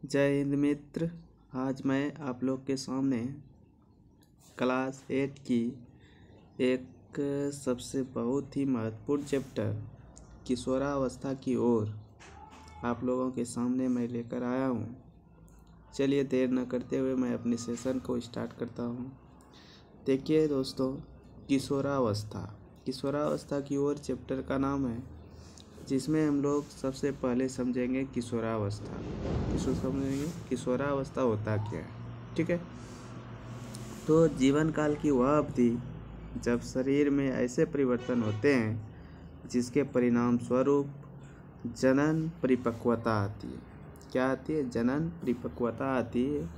जय हिंद मित्र। आज मैं आप लोग के सामने क्लास 8 की एक सबसे बहुत ही महत्वपूर्ण चैप्टर किशोरावस्था की ओर आप लोगों के सामने मैं लेकर आया हूँ। चलिए देर न करते हुए मैं अपने सेशन को स्टार्ट करता हूँ। देखिए दोस्तों, किशोरावस्था की ओर चैप्टर का नाम है, जिसमें हम लोग सबसे पहले समझेंगे किशोरावस्था। किशोरावस्था होता क्या है, ठीक है। तो जीवन काल की वह अवधि जब शरीर में ऐसे परिवर्तन होते हैं जिसके परिणाम स्वरूप जनन परिपक्वता आती है। क्या आती है? जनन परिपक्वता आती है।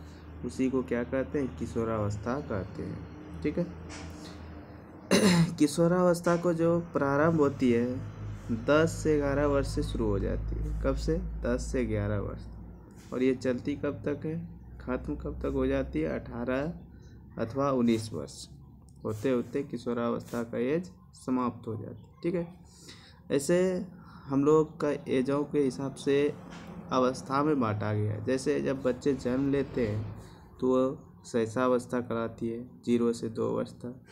उसी को क्या कहते हैं? किशोरावस्था कहते हैं, ठीक है। किशोरावस्था को जो प्रारंभ होती है 10 से 11 वर्ष से शुरू हो जाती है। कब से? 10 से 11 वर्ष। और ये चलती कब तक है? खत्म कब तक हो जाती है? 18 अथवा 19 वर्ष होते होते किशोरावस्था का एज समाप्त हो जाती है, ठीक है। ऐसे हम लोग का एजों के हिसाब से अवस्था में बांटा गया है। जैसे जब बच्चे जन्म लेते हैं तो वो शैशवावस्था कहलाती है, 0 से 2 वर्ष तक।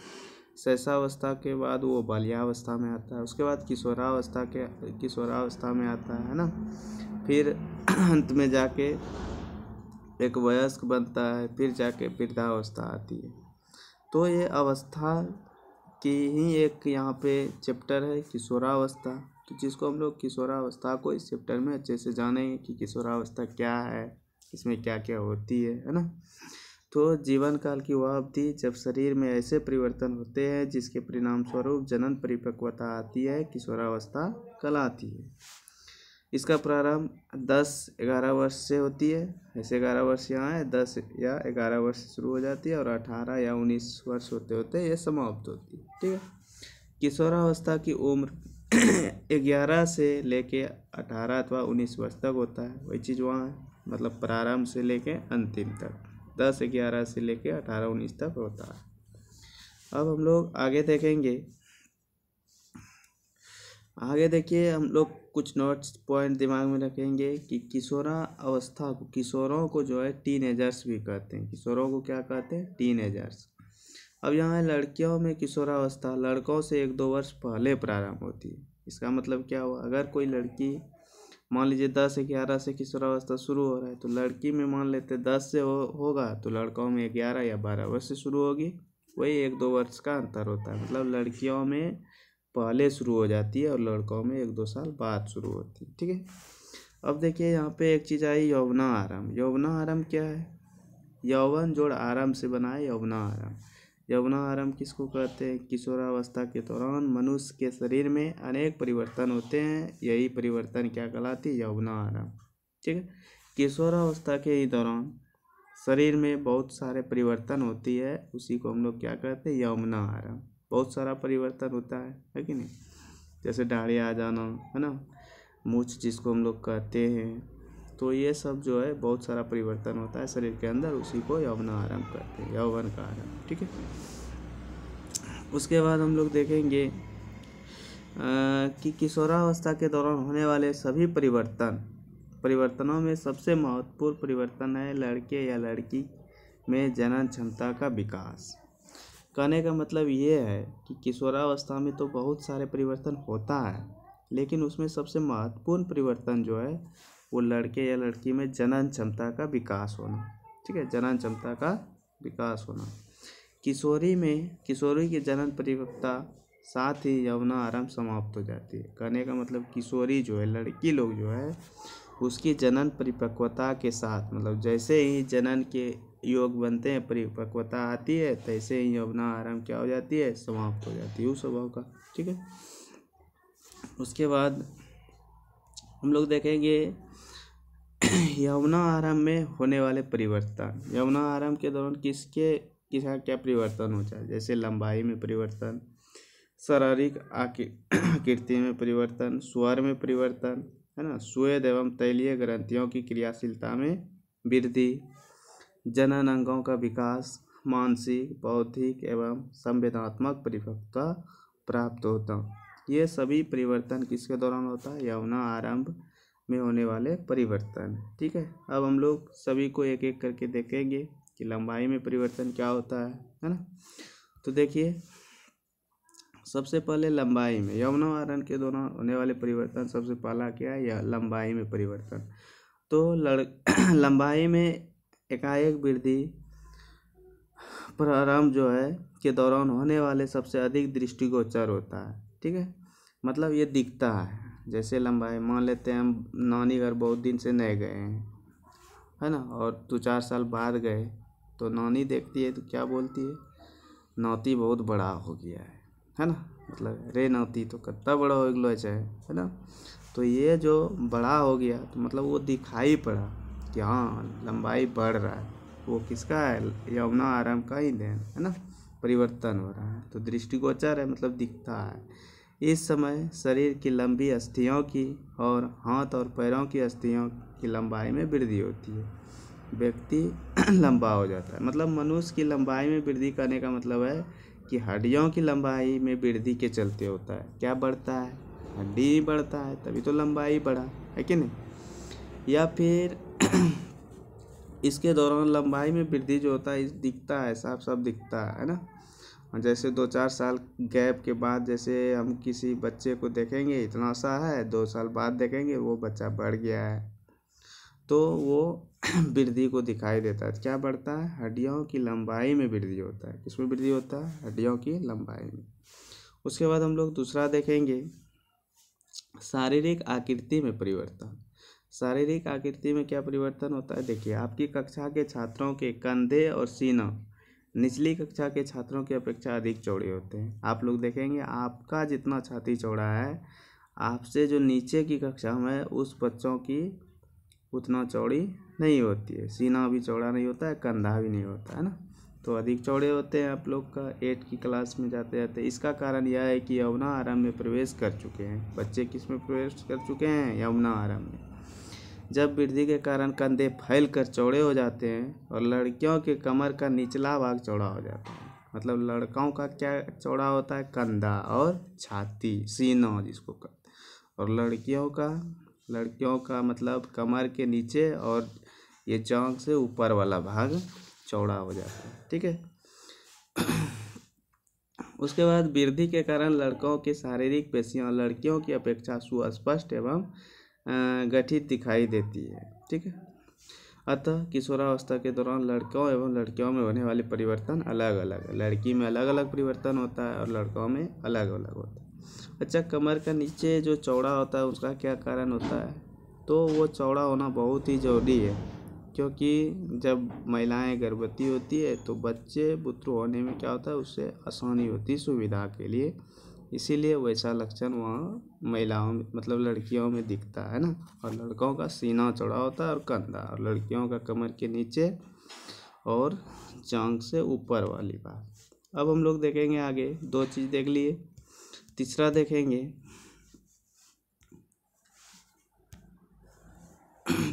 शैशवावस्था के बाद वो बाल्यावस्था में आता है। उसके बाद किशोरावस्था में आता है ना। फिर अंत में जाके एक वयस्क बनता है, फिर जाके वृद्धावस्था आती है। तो ये अवस्था की ही एक यहाँ पे चैप्टर है किशोरावस्था। तो जिसको हम लोग किशोरावस्था को इस चैप्टर में अच्छे से जानेंगे कि किशोरावस्था क्या है, इसमें क्या क्या होती है ना। तो जीवन काल की वह अवधि जब शरीर में ऐसे परिवर्तन होते हैं जिसके परिणाम स्वरूप जनन परिपक्वता आती है, किशोरावस्था कहलाती है। इसका प्रारंभ 10-11 वर्ष से होती है। ऐसे 11 वर्ष यहाँ है, 10 या 11 वर्ष से शुरू हो जाती है और 18 या 19 वर्ष होते होते ये समाप्त होती है, ठीक है। किशोरावस्था की उम्र 11 से लेके 18 अथवा 19 वर्ष तक होता है। वही चीज़ वहाँ है, मतलब प्रारंभ से लेके अंतिम तक 10-11 से लेके 18-19 तक होता है। अब हम लोग आगे देखेंगे। आगे देखिए, हम लोग कुछ नोट्स पॉइंट दिमाग में रखेंगे कि किशोरावस्था को, किशोरों को जो है टीनेजर्स भी कहते हैं। किशोरों को क्या कहते हैं? टीनेजर्स। अब यहाँ लड़कियों में किशोरावस्था लड़कों से 1-2 वर्ष पहले प्रारंभ होती है। इसका मतलब क्या हुआ? अगर कोई लड़की मान लीजिए 10-11 से किशोरावस्था शुरू हो रहा है, तो लड़की में मान लेते 10 से होगा तो लड़कों में 11 या 12 वर्ष से शुरू होगी। वही 1-2 वर्ष का अंतर होता है। मतलब लड़कियों में पहले शुरू हो जाती है और लड़कों में 1-2 साल बाद शुरू होती है, ठीक है। अब देखिए यहाँ पे एक चीज़ आई, यौवना आरंभ। यौवना आरंभ क्या है? यौवन जोड़ आरंभ से बना है यौवना आरंभ। यौवना आरंभ किसको कहते हैं? किशोरावस्था के दौरान मनुष्य के शरीर में अनेक परिवर्तन होते हैं। यही परिवर्तन क्या कहलाती है? यौवना आरंभ, ठीक है। किशोरावस्था के ही दौरान शरीर में बहुत सारे परिवर्तन होती है, उसी को हम लोग क्या कहते हैं? यौवना आरंभ। बहुत सारा परिवर्तन होता है कि नहीं। जैसे दाढ़ी आ जाना, है ना, मूछ जिसको हम लोग कहते हैं। तो ये सब जो है बहुत सारा परिवर्तन होता है शरीर के अंदर, उसी को यौवना आरंभ कहते हैं, यौवन का आरंभ, ठीक है। उसके बाद हम लोग देखेंगे कि किशोरावस्था के दौरान होने वाले सभी परिवर्तनों में सबसे महत्वपूर्ण परिवर्तन है लड़के या लड़की में जनन क्षमता का विकास। कहने का मतलब ये है कि किशोरावस्था में तो बहुत सारे परिवर्तन होता है, लेकिन उसमें सबसे महत्वपूर्ण परिवर्तन जो है वो लड़के या लड़की में जनन क्षमता का विकास होना, ठीक है। जनन क्षमता का विकास होना। किशोरी की जनन परिपक्वता साथ ही यौवना आरंभ समाप्त हो जाती है। कहने का मतलब किशोरी जो है, लड़की लोग जो है, उसकी जनन परिपक्वता के साथ, मतलब जैसे ही जनन के योग बनते हैं, परिपक्वता आती है, तैसे ही यौवना आरंभ क्या हो जाती है? समाप्त हो जाती है उस स्वभाव का, ठीक है। उसके बाद हम लोग देखेंगे यौवना आरंभ में होने वाले परिवर्तन। यौवना आरंभ के दौरान किसका क्या परिवर्तन होता है? जैसे लंबाई में परिवर्तन, शारीरिक आकृति में परिवर्तन, स्वर में परिवर्तन, है ना, स्वेद एवं तैलीय ग्रंथियों की क्रियाशीलता में वृद्धि, जनन अंगों का विकास, मानसिक, बौद्धिक एवं संवेदनात्मक परिपक्वता प्राप्त होता। ये सभी परिवर्तन किसके दौरान होता है? यौवना आरंभ में होने वाले परिवर्तन। ठीक है, अब हम लोग सभी को एक एक करके देखेंगे कि लंबाई में परिवर्तन क्या होता है ना। तो देखिए, सबसे पहले लंबाई में यौवन आरोहण के दौरान होने वाले परिवर्तन, सबसे पहला क्या है, यह लंबाई में परिवर्तन। तो लंबाई में एकाएक वृद्धि प्रारंभ जो है के दौरान होने वाले सबसे अधिक दृष्टिगोचर होता है। ठीक है, मतलब ये दिखता है। जैसे लंबाई मान लेते हैं हम नानी घर बहुत दिन से नहीं गए हैं, है ना, और 2-4 साल बाद गए तो नानी देखती है तो क्या बोलती है, नाती बहुत बड़ा हो गया है ना, मतलब रे नाती तो कितना बड़ा हो गया है ना। तो ये जो बड़ा हो गया तो मतलब वो दिखाई पड़ा कि हाँ लंबाई बढ़ रहा है, वो किसका है, यौवन आरंभ का ही देन है ना, परिवर्तन हो रहा है। तो दृष्टिगोचर है मतलब दिखता है। इस समय शरीर की लंबी अस्थियों की और हाथ और पैरों की अस्थियों की लंबाई में वृद्धि होती है, व्यक्ति लंबा हो जाता है। मतलब मनुष्य की लंबाई में वृद्धि करने का मतलब है कि हड्डियों की लंबाई में वृद्धि के चलते होता है। क्या बढ़ता है, हड्डी बढ़ता है, तभी तो लंबाई बढ़ा है कि नहीं। या फिर इसके दौरान लंबाई में वृद्धि जो होता है दिखता है, साफ साफ दिखता है ना। जैसे 2-4 साल गैप के बाद जैसे हम किसी बच्चे को देखेंगे इतना सा है, 2 साल बाद देखेंगे वो बच्चा बढ़ गया है, तो वो वृद्धि को दिखाई देता है। क्या बढ़ता है, हड्डियों की लंबाई में वृद्धि होता है। किसमें वृद्धि होता है, हड्डियों की लंबाई में। उसके बाद हम लोग दूसरा देखेंगे, शारीरिक आकृति में परिवर्तन। शारीरिक आकृति में क्या परिवर्तन होता है, देखिए आपकी कक्षा के छात्रों के कंधे और सीना निचली कक्षा के छात्रों की अपेक्षा अधिक चौड़े होते हैं। आप लोग देखेंगे आपका जितना छाती चौड़ा है, आपसे जो नीचे की कक्षा में उस बच्चों की उतना चौड़ी नहीं होती है। सीना भी चौड़ा नहीं होता है, कंधा भी नहीं होता है ना, तो अधिक चौड़े होते हैं आप लोग का 8 की क्लास में जाते जाते। इसका कारण यह है कि यौवन आरंभ में प्रवेश कर चुके हैं बच्चे। किस में प्रवेश कर चुके हैं, यौवन आरंभ में। जब वृद्धि के कारण कंधे फैल कर चौड़े हो जाते हैं और लड़कियों के कमर का निचला भाग चौड़ा हो जाता है। मतलब लड़कों का क्या चौड़ा होता है, कंधा और छाती, सीना जिसको कहते हैं, और लड़कियों का मतलब कमर के नीचे और ये जांघ से ऊपर वाला भाग चौड़ा हो जाता है। ठीक है, उसके बाद वृद्धि के कारण लड़कों की शारीरिक पेशियां लड़कियों की अपेक्षा सुस्पष्ट एवं गठित दिखाई देती है। ठीक है, अतः किशोरावस्था के दौरान लड़कों एवं लड़कियों में होने वाले परिवर्तन अलग अलग है। लड़की में अलग अलग परिवर्तन होता है और लड़कों में अलग अलग होता है। अच्छा, कमर का नीचे जो चौड़ा होता है उसका क्या कारण होता है, तो वो चौड़ा होना बहुत ही ज़रूरी है, क्योंकि जब महिलाएं गर्भवती होती है तो बच्चे पुत्र होने में क्या होता है, उससे आसानी होती है सुविधा के लिए, इसीलिए वैसा लक्षण वहाँ महिलाओं में मतलब लड़कियों में दिखता है ना। और लड़कों का सीना चौड़ा होता है और कंधा, और लड़कियों का कमर के नीचे और जांघ से ऊपर वाली बात। अब हम लोग देखेंगे आगे, 2 चीज़ देख लिए, तीसरा देखेंगे।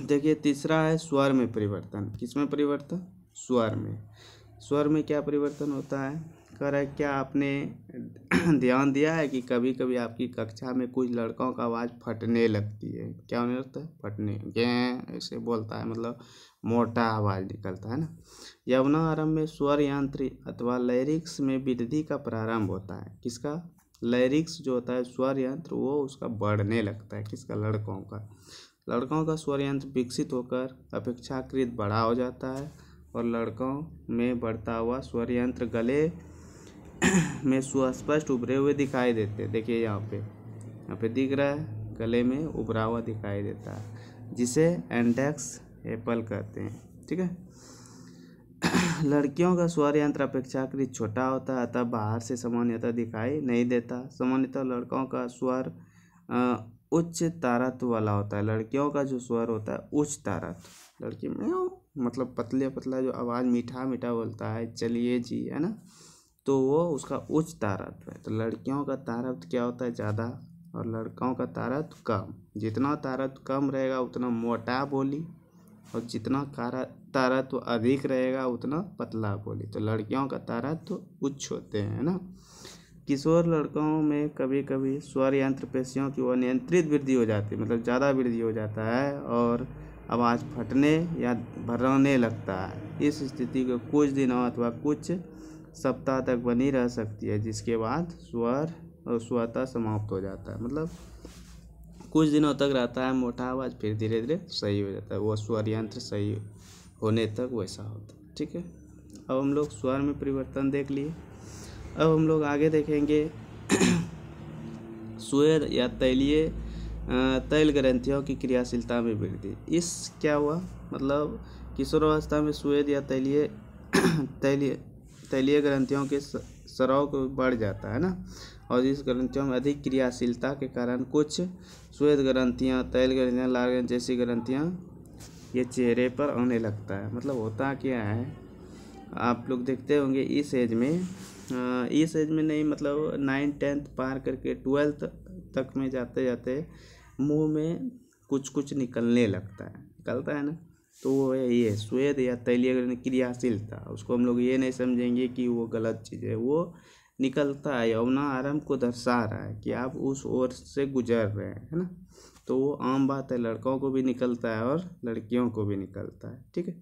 देखिए तीसरा है स्वर में परिवर्तन। किसमें परिवर्तन, स्वर में। स्वर में क्या परिवर्तन होता है, कह रहा है क्या आपने ध्यान दिया है कि कभी कभी आपकी कक्षा में कुछ लड़कों का आवाज़ फटने लगती है। क्या होने लगता है, फटने, गैं ऐसे बोलता है, मतलब मोटा आवाज़ निकलता है ना। यौवन आरंभ में स्वर यंत्र अथवा लैरिक्स में वृद्धि का प्रारंभ होता है। किसका, लैरिक्स जो होता है स्वर यंत्र, वो उसका बढ़ने लगता है। किसका, लड़कों का स्वर यंत्र विकसित होकर अपेक्षाकृत बड़ा हो जाता है और लड़कों में बढ़ता हुआ स्वर यंत्र गले में सुस्पष्ट उभरे हुए दिखाई देते हैं। देखिए यहाँ पे दिख रहा है, गले में उभरा हुआ दिखाई देता है, जिसे इंडेक्स एपल कहते हैं। ठीक है, लड़कियों का स्वर यंत्र अपेक्षाकृत छोटा होता है, अतः बाहर से सामान्यतः दिखाई नहीं देता। सामान्यतः लड़कों का स्वर उच्च तारत्व वाला होता है। लड़कियों का जो स्वर होता है उच्च तारत्व, लड़की में मतलब पतले पतला जो आवाज़ मीठा मीठा बोलता है, चलिए जी, है ना, तो वो उसका उच्च तारत्व है। तो लड़कियों का तारत्व क्या होता है, ज़्यादा, और लड़कों का तारत्व कम। जितना तारत्व कम रहेगा उतना मोटा बोली, और जितना तारत्व अधिक रहेगा उतना पतला बोली। तो लड़कियों का तारत्व उच्च होते हैं ना। किशोर लड़कों में कभी कभी स्वर यंत्र पेशियों की अनियंत्रित वृद्धि हो जाती है, मतलब ज़्यादा वृद्धि हो जाता है और आवाज़ फटने या भर्राने लगता है। इस स्थिति को कुछ दिनों अथवा कुछ सप्ताह तक बनी रह सकती है, जिसके बाद स्वर और स्वतः समाप्त हो जाता है। मतलब कुछ दिनों तक रहता है मोटा आवाज़, फिर धीरे धीरे सही हो जाता है, वो स्वर यंत्र सही होने तक वैसा होता है। ठीक है, अब हम लोग स्वर में परिवर्तन देख लिए। अब हम लोग आगे देखेंगे स्वेद या तैलीय तैल ग्रंथियों की क्रियाशीलता में वृद्धि। इस क्या हुआ, मतलब किशोरावस्था में स्वेद या तैलीय तैलीय तैलीय ग्रंथियों के स्राव को बढ़ जाता है ना, और इस ग्रंथियों में अधिक क्रियाशीलता के कारण कुछ स्वेद ग्रंथियाँ, तैल ग्रंथियाँ, लाल ग्रंथि जैसी ग्रंथियाँ ये चेहरे पर आने लगता है। मतलब होता क्या है, आप लोग देखते होंगे इस एज में नहीं, मतलब 9th-10th पार करके 12th तक में जाते जाते मुंह में कुछ कुछ निकलने लगता है ना, तो वो है ये स्वेद या तैलीय क्रियाशीलता। उसको हम लोग ये नहीं समझेंगे कि वो गलत चीज़ है, वो निकलता है, यौना आरंभ को दर्शा रहा है कि आप उस ओर से गुजर रहे हैं, है ना। तो वो आम बात है, लड़कों को भी निकलता है और लड़कियों को भी निकलता है। ठीक है,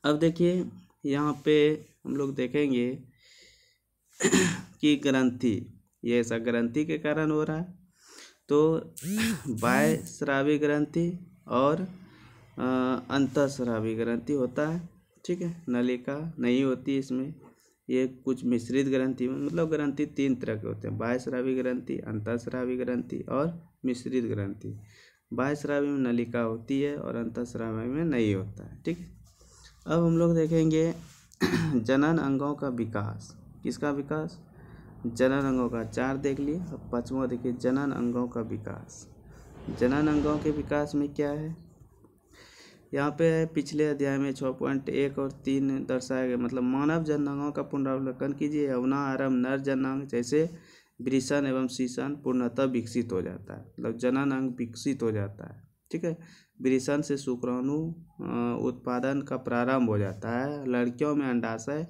अब देखिए यहाँ पे हम लोग देखेंगे कि ग्रंथि, ये ऐसा ग्रंथि के कारण हो रहा है, तो बाह्यस्रावी ग्रंथि और अंतःस्रावी ग्रंथि होता है। ठीक है, नलिका नहीं होती इसमें, ये कुछ मिश्रित ग्रंथि में, मतलब ग्रंथि 3 तरह के होते हैं, बाह्यस्रावी ग्रंथि, अंतःस्रावी ग्रंथि और मिश्रित ग्रंथि। बाह्यस्रावी में नलिका होती है और अंतःस्रावी में नहीं होता है। ठीक है, अब हम लोग देखेंगे जनन अंगों का विकास। किसका विकास, जनन अंगों का। 4 देख लिए, अब 5वां देखिए जनन अंगों का विकास। जनन अंगों के विकास में क्या है, यहाँ पे पिछले अध्याय में 6.1 और 3 दर्शाया गया, मतलब मानव जननांगों का पुनरावलोकन कीजिए। यौना आरंभ नर जननांग जैसे वृषण एवं शीशन पूर्णतः विकसित हो जाता है, मतलब जनन अंग विकसित हो जाता है। ठीक है, वृषण से शुक्राणु उत्पादन का प्रारंभ हो जाता है। लड़कियों में अंडाशय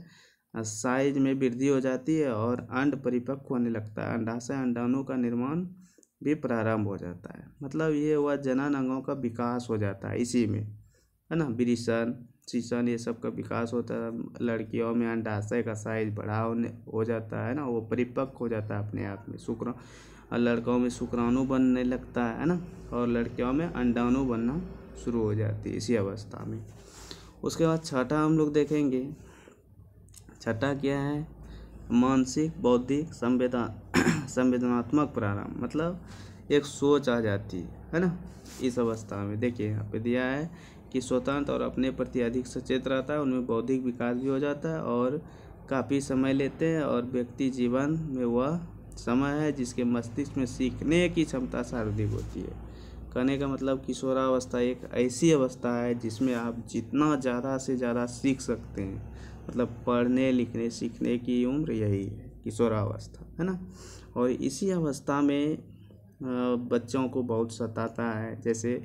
साइज में वृद्धि हो जाती है और अंड परिपक्व होने लगता है। अंडाशय अंडाणु का निर्माण भी प्रारंभ हो जाता है। मतलब ये हुआ जनन अंगों का विकास हो जाता है इसी में, है ना। वृषण, शीशन ये सब का विकास होता है। लड़कियों में अंडाशय का साइज बड़ा हो जाता है ना, वो परिपक्व हो जाता है अपने आप में। और लड़कों में शुक्राणु बनने लगता है ना, और लड़कियों में अंडाणु बनना शुरू हो जाती है इसी अवस्था में। उसके बाद छठा हम लोग देखेंगे, छठा क्या है, मानसिक बौद्धिक संवेदनात्मक प्रारंभ, मतलब एक सोच आ जाती है ना इस अवस्था में। देखिए यहाँ पे दिया है कि स्वतंत्र और अपने प्रति अधिक सचेत रहता है, उनमें बौद्धिक विकास भी हो जाता है और काफ़ी समय लेते हैं, और व्यक्ति जीवन में वह समय है जिसके मस्तिष्क में सीखने की क्षमता सर्वाधिक होती है। कहने का मतलब किशोरावस्था एक ऐसी अवस्था है जिसमें आप जितना ज़्यादा से ज़्यादा सीख सकते हैं, मतलब पढ़ने लिखने सीखने की उम्र यही है किशोरावस्था, है ना। और इसी अवस्था में बच्चों को बहुत सताता है। जैसे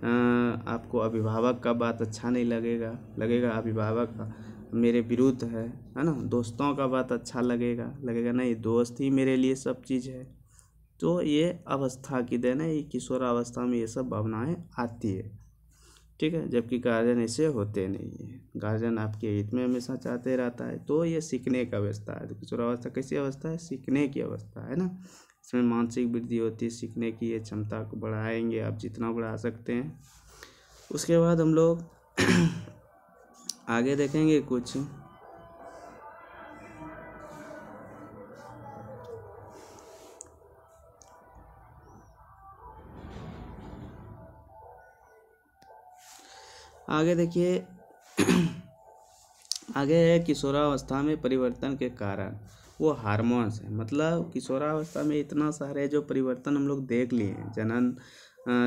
आपको अभिभावक का बात अच्छा नहीं लगेगा अभिभावक मेरे विरुद्ध है ना। दोस्तों का बात अच्छा लगेगा नहीं, दोस्त ही मेरे लिए सब चीज़ है। तो ये अवस्था की देन है, ये किशोरावस्था में ये सब भावनाएं आती है। ठीक है, जबकि गार्जियन ऐसे होते नहीं है, गार्जियन आपके हित में हमेशा चाहते रहता है। तो ये सीखने का अवस्था है। तो किशोरावस्था कैसी अवस्था है, सीखने की अवस्था है ना। इसमें मानसिक वृद्धि होती है, सीखने की ये क्षमता को बढ़ाएंगे आप जितना बढ़ा सकते हैं। उसके बाद हम लोग आगे देखेंगे कुछ आगे देखिए आगे है किशोरावस्था में परिवर्तन के कारण, वो हार्मोन्स है। मतलब किशोरावस्था में इतना सारे जो परिवर्तन हम लोग देख लिए हैं, जनन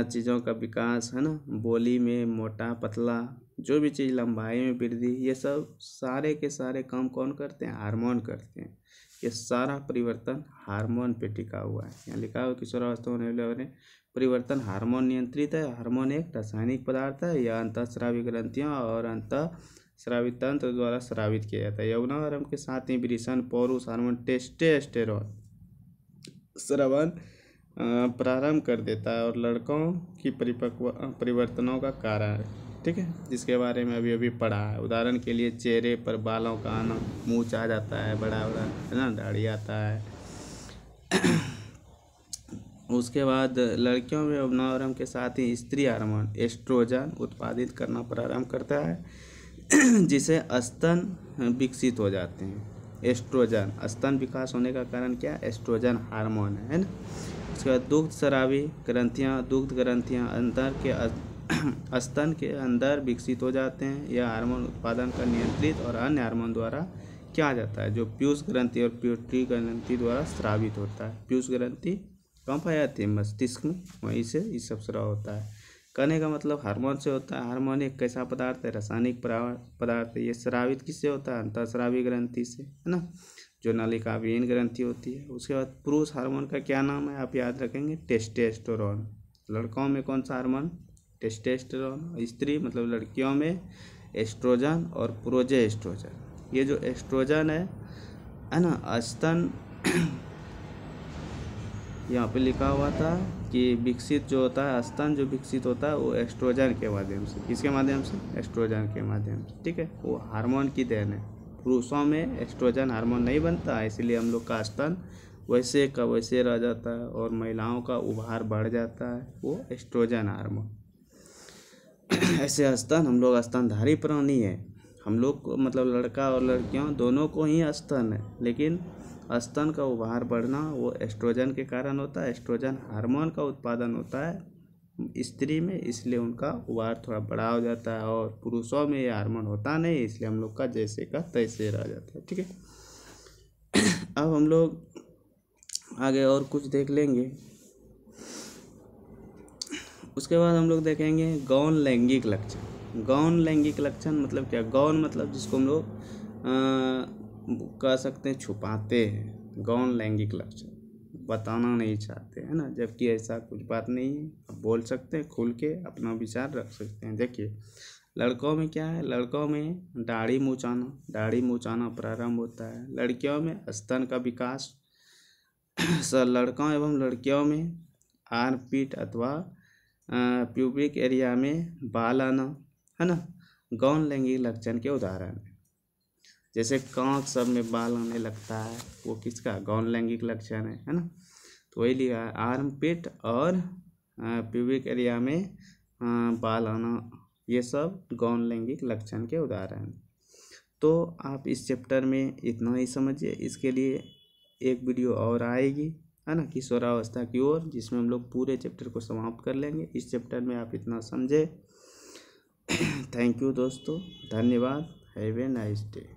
चीज़ों का विकास, है ना, बोली में मोटा पतला जो भी चीज़, लंबाई में वृद्धि, ये सब सारे के सारे काम कौन करते हैं, हार्मोन करते हैं। ये सारा परिवर्तन हार्मोन पे टिका हुआ है। यहाँ लिखा हुआ किशोरावस्था होने वाले परिवर्तन हार्मोन नियंत्रित है। हार्मोन एक रासायनिक पदार्थ है। यह अंतःस्रावी ग्रंथियों और अंतः स्रावित तंत्र द्वारा स्रावित किया जाता है। यौनारंभ के साथ ही वृषण पौरुष हार्मोन टेस्टोस्टेरोन स्रावन प्रारंभ कर देता है और लड़कों की परिवर्तनों का कारण है। ठीक है, जिसके बारे में अभी अभी पढ़ा है। उदाहरण के लिए चेहरे पर बालों का आना, मूंछ आ जाता है, बड़ा बड़ा है ना, दाढ़ी आता है। उसके बाद लड़कियों में यौनारंभ के साथ ही स्त्री हार्मोन एस्ट्रोजन उत्पादित करना प्रारंभ करता है जिसे स्तन विकसित हो जाते हैं। एस्ट्रोजन स्तन विकास होने का कारण क्या है? एस्ट्रोजन हार्मोन है ना। उसके बाद दुग्ध स्रावी ग्रंथियाँ, दुग्ध ग्रंथियाँ अंदर के स्तन के अंदर विकसित हो जाते हैं। यह हार्मोन उत्पादन का नियंत्रित और अन्य हार्मोन द्वारा किया जाता है, जो पीयूष ग्रंथि और पिट्यूटरी ग्रंथि द्वारा स्रावित होता है। पीयूष ग्रंथि कहाँ पाई जाती है? मस्तिष्क में, वहीं से ये सब स्राव होता है। कहने का मतलब हार्मोन से होता है। हार्मोन एक कैसा पदार्थ है? रासायनिक पदार्थ है। ये स्रावित किससे होता है? अंतःस्रावी ग्रंथि से, है ना, जो नलिकाविहीन ग्रंथि होती है। उसके बाद पुरुष हार्मोन का क्या नाम है? आप याद रखेंगे, टेस्टोस्टेरोन। लड़कों में कौन सा हार्मोन? टेस्टोस्टेरोन। स्त्री मतलब लड़कियों में एस्ट्रोजन और प्रोजेस्टेरोन। ये जो एस्ट्रोजन है ना, स्तन यहाँ पे लिखा हुआ था कि विकसित जो होता है, स्तन जो विकसित होता है वो एस्ट्रोजन के माध्यम से। किसके माध्यम से? एस्ट्रोजन के माध्यम से। ठीक है, वो हार्मोन की देन है। पुरुषों में एस्ट्रोजन हार्मोन नहीं बनता है, इसलिए हम लोग का स्तन वैसे का वैसे रह जाता है और महिलाओं का उभार बढ़ जाता है, वो एस्ट्रोजन हार्मोन। ऐसे स्तन, हम लोग स्तनधारी प्राणी है। हम लोग को मतलब लड़का और लड़कियों दोनों को ही स्तन है, लेकिन स्तन का उभार बढ़ना वो एस्ट्रोजन के कारण होता है। एस्ट्रोजन हार्मोन का उत्पादन होता है स्त्री में, इसलिए उनका उभार थोड़ा बड़ा हो जाता है। और पुरुषों में ये हार्मोन होता नहीं, इसलिए हम लोग का जैसे का तैसे रह जाता है। ठीक है, अब हम लोग आगे और कुछ देख लेंगे। उसके बाद हम लोग देखेंगे गौण लैंगिक लक्षण। गौण लैंगिक लक्षण मतलब क्या? गौण मतलब जिसको हम लोग कह सकते हैं छुपाते हैं। गौण लैंगिक लक्षण बताना नहीं चाहते, है ना, जबकि ऐसा कुछ बात नहीं है। आप बोल सकते हैं, खुल के अपना विचार रख सकते हैं। देखिए, लड़कों में क्या है? लड़कों में दाढ़ी मूंछ आना प्रारंभ होता है। लड़कियों में स्तन का विकास। लड़कों एवं लड़कियों में आर्मपिट अथवा प्यूबिक एरिया में बाल आना, है ना, गौण लैंगिक लक्षण के उदाहरण है। जैसे कांच सब में बाल आने लगता है, वो किसका? गौण लैंगिक लक्षण है ना। तो वही लिखा है, आर्मपिट और प्यूबिक एरिया में बाल आना, ये सब गौण लैंगिक लक्षण के उदाहरण हैं। तो आप इस चैप्टर में इतना ही समझिए। इसके लिए एक वीडियो और आएगी, है ना, किशोरावस्था की ओर, जिसमें हम लोग पूरे चैप्टर को समाप्त कर लेंगे। इस चैप्टर में आप इतना समझे। थैंक यू दोस्तों, धन्यवाद। Have a nice day.